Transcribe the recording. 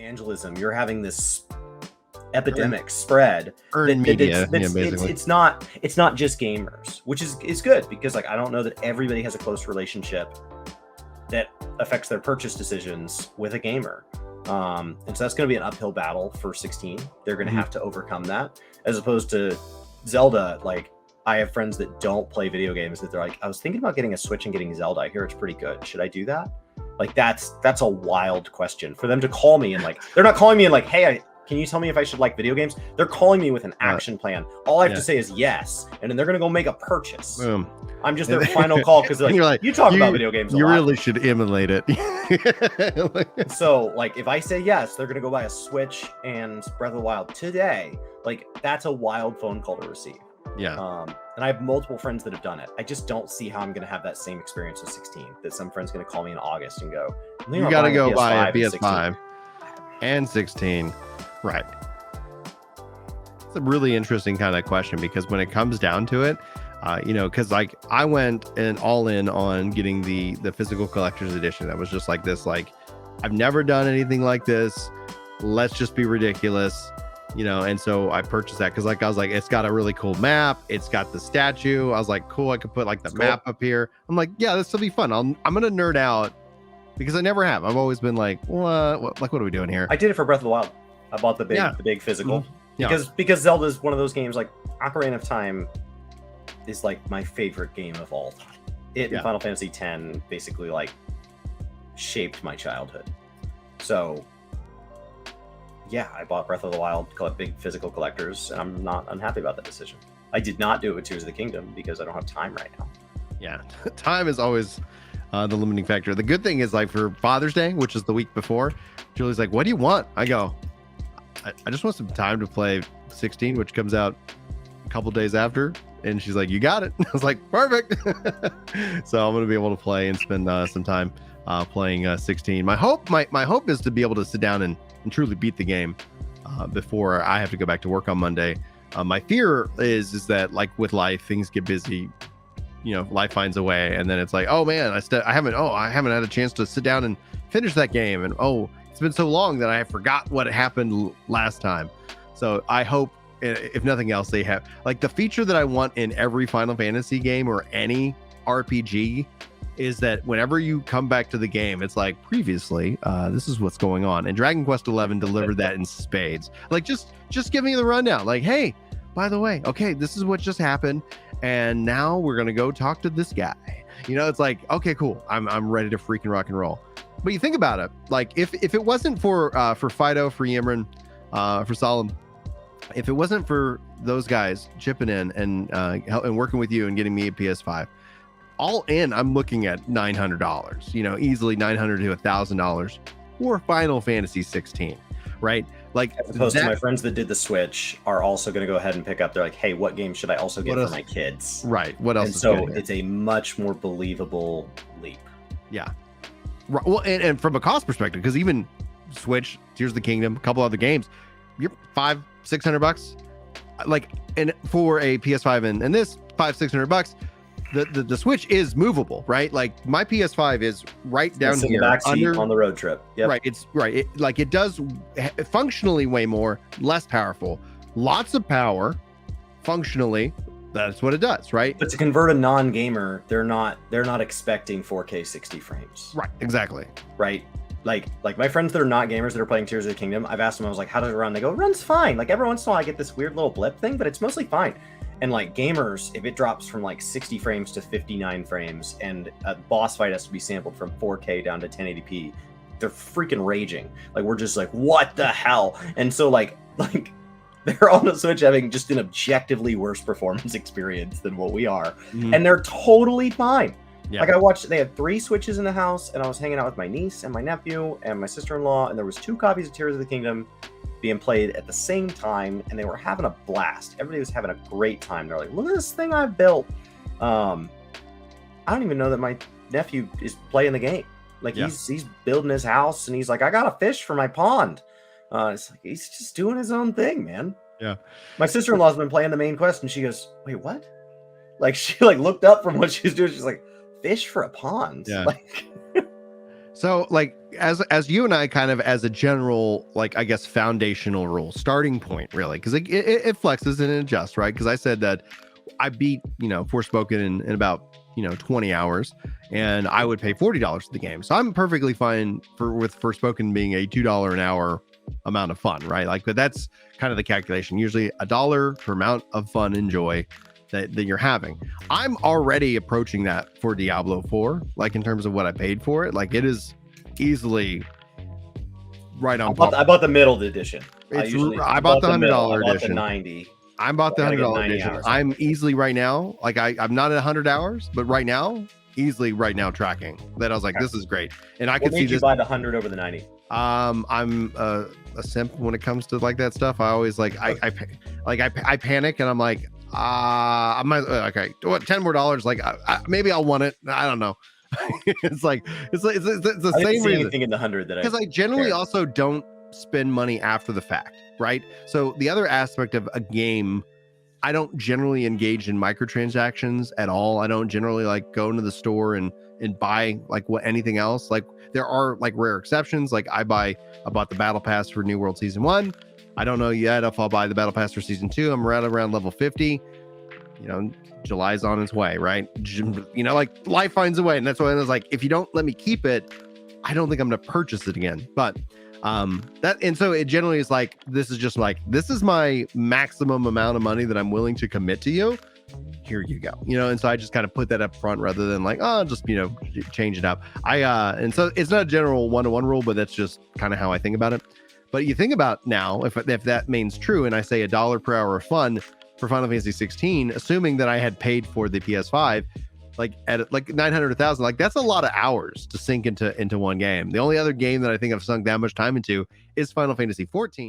evangelism. You're having this epidemic spread. Earned media, basically. It's not just gamers, which is good, because like I don't know that everybody has a close relationship that affects their purchase decisions with a gamer. And so that's going to be an uphill battle for 16. They're going to have to overcome that, as opposed to Zelda. Like, I have friends that don't play video games that they're like, I was thinking about getting a Switch and getting Zelda. I hear it's pretty good. Should I do that? Like, that's a wild question for them to call me, and like, they're not calling me and like, hey, can you tell me if I should like video games? They're calling me with an action plan. All I have to say is yes, and then they're going to go make a purchase. Boom. I'm just their final call, because like, you talk about video games a lot. You really should emulate it. So like, if I say yes, they're going to go buy a Switch and Breath of the Wild today. Like, that's a wild phone call to receive. Yeah. And I have multiple friends that have done it. I just don't see how I'm going to have that same experience with 16. That some friend's going to call me in August and go, you got to go buy a PS5 and 16. Right. It's a really interesting kind of question, because when it comes down to it, because like I went all in on getting the physical collector's edition. That was just like this, like, I've never done anything like this. Let's just be ridiculous, and so I purchased that because like I was like, it's got a really cool map. It's got the statue. I was like, cool, I could put like the map up here. I'm like, yeah, this will be fun. I'm gonna nerd out, because I never have. I've always been like, what are we doing here? I did it for Breath of the Wild. I bought the big physical. Mm-hmm. Because Zelda is one of those games. Like, Ocarina of Time is like my favorite game of all time. And Final Fantasy X basically like shaped my childhood. So yeah, I bought Breath of the Wild, big physical collectors, and I'm not unhappy about that decision. I did not do it with Tears of the Kingdom because I don't have time right now. Yeah, time is always the limiting factor. The good thing is, like, for Father's Day, which is the week before, Julie's like, what do you want? I go, I just want some time to play 16, which comes out a couple days after. And she's like, you got it. I was like, perfect. So I'm going to be able to play and spend some time playing 16. My hope is to be able to sit down and truly beat the game before I have to go back to work on Monday. My fear is that, like with life, things get busy. Life finds a way, and then it's like, oh man, I haven't had a chance to sit down and finish that game, and it's been so long that I forgot what happened last time. So I hope, if nothing else, they have like the feature that I want in every Final Fantasy game or any RPG is that whenever you come back to the game, it's like, previously, this is what's going on. And Dragon Quest XI delivered that in spades. Like, just give me the rundown. Like, hey, by the way, okay, this is what just happened, and now we're gonna go talk to this guy. It's like, okay, cool. I'm ready to freaking rock and roll. But you think about it, like if it wasn't for Fido, for Yimron, for Solemn, if it wasn't for those guys chipping in and working with you and getting me a PS5, all in, I'm looking at $900. Easily $900 to $1,000 for Final Fantasy 16, right? Like, as opposed to my friends that did the Switch are also going to go ahead and pick up. They're like, hey, what game should I also get for my kids? Right. What else? And so it's a much more believable leap. Yeah. Well, and from a cost perspective, because even Switch, Tears of the Kingdom, a couple other games, you're $500-$600. Like, and for a PS5 and this $500-$600, the Switch is movable, right? Like, my PS5 is right down it's here in the back seat on the road trip. Yep. Right. It's right. It does functionally way more, less powerful, lots of power. Functionally, that's what it does, right? But to convert a non-gamer, they're not expecting 4K 60 frames. Right. Exactly. Right. Like my friends that are not gamers that are playing Tears of the Kingdom, I've asked them, I was like, how does it run? They go, it runs fine. Like, every once in a while I get this weird little blip thing, but it's mostly fine. And like gamers, if it drops from like 60 frames to 59 frames and a boss fight has to be sampled from 4K down to 1080p, they're freaking raging. Like, we're just like, what the hell? And so like they're on the Switch having just an objectively worse performance experience than what we are. Mm-hmm. And they're totally fine. Yeah. Like, they had 3 Switches in the house, and I was hanging out with my niece and my nephew and my sister-in-law, and there was 2 copies of Tears of the Kingdom being played at the same time, and they were having a blast. Everybody was having a great time. They're like, look at this thing I built. I don't even know that my nephew is playing the game. Like, he's building his house, and he's like, I got a fish for my pond. It's like, he's just doing his own thing, man. Yeah. My sister-in-law's been playing the main quest, and she goes, wait, what? Like, she like looked up from what she was doing. She's like, fish for a pond. Yeah. Like, So like as you and I kind of as a general, like, I guess foundational rule, starting point really, because it flexes and it adjusts, right? Because I said that I beat, Forspoken in about 20 hours, and I would pay $40 for the game. So I'm perfectly fine with Forspoken being a $2 an hour amount of fun, right? Like, but that's kind of the calculation. Usually $1 per amount of fun and joy that you're having. I'm already approaching that for Diablo 4, like in terms of what I paid for it. Like, it is easily right on par. I bought the middle edition. I bought the $100 edition. I bought the 90. I bought the $100 edition. Hours. I'm easily right now, like I'm not at 100 hours, but right now, easily right now tracking that. I was like, this is great, and I could see this. You buy the 100 over the 90? I'm a simp when it comes to like that stuff. I always I panic and I'm like, I might okay, what, $10 more? Like maybe I'll want it. I don't know. it's the same reason. Anything in the 100 that because I generally also don't spend money after the fact, right? So the other aspect of a game, I don't generally engage in microtransactions at all. I don't generally like go into the store and buy like anything else. Like, there are like rare exceptions. Like I bought the battle pass for New World Season 1. I don't know yet if I'll buy the battle pass for Season 2. I'm right around level 50. July's on its way, right? Like life finds a way. And that's why I was like, if you don't let me keep it, I don't think I'm going to purchase it again. But so it generally is like, this is my maximum amount of money that I'm willing to commit to you. Here you go. And so I just kind of put that up front rather than like, just change it up. And so it's not a general 1-to-1 rule, but that's just kind of how I think about it. But you think about now, if that means true, and I say $1 per hour of fun for Final Fantasy 16, assuming that I had paid for the PS5, like at like 900, 1,000, like that's a lot of hours to sink into one game. The only other game that I think I've sunk that much time into is Final Fantasy 14.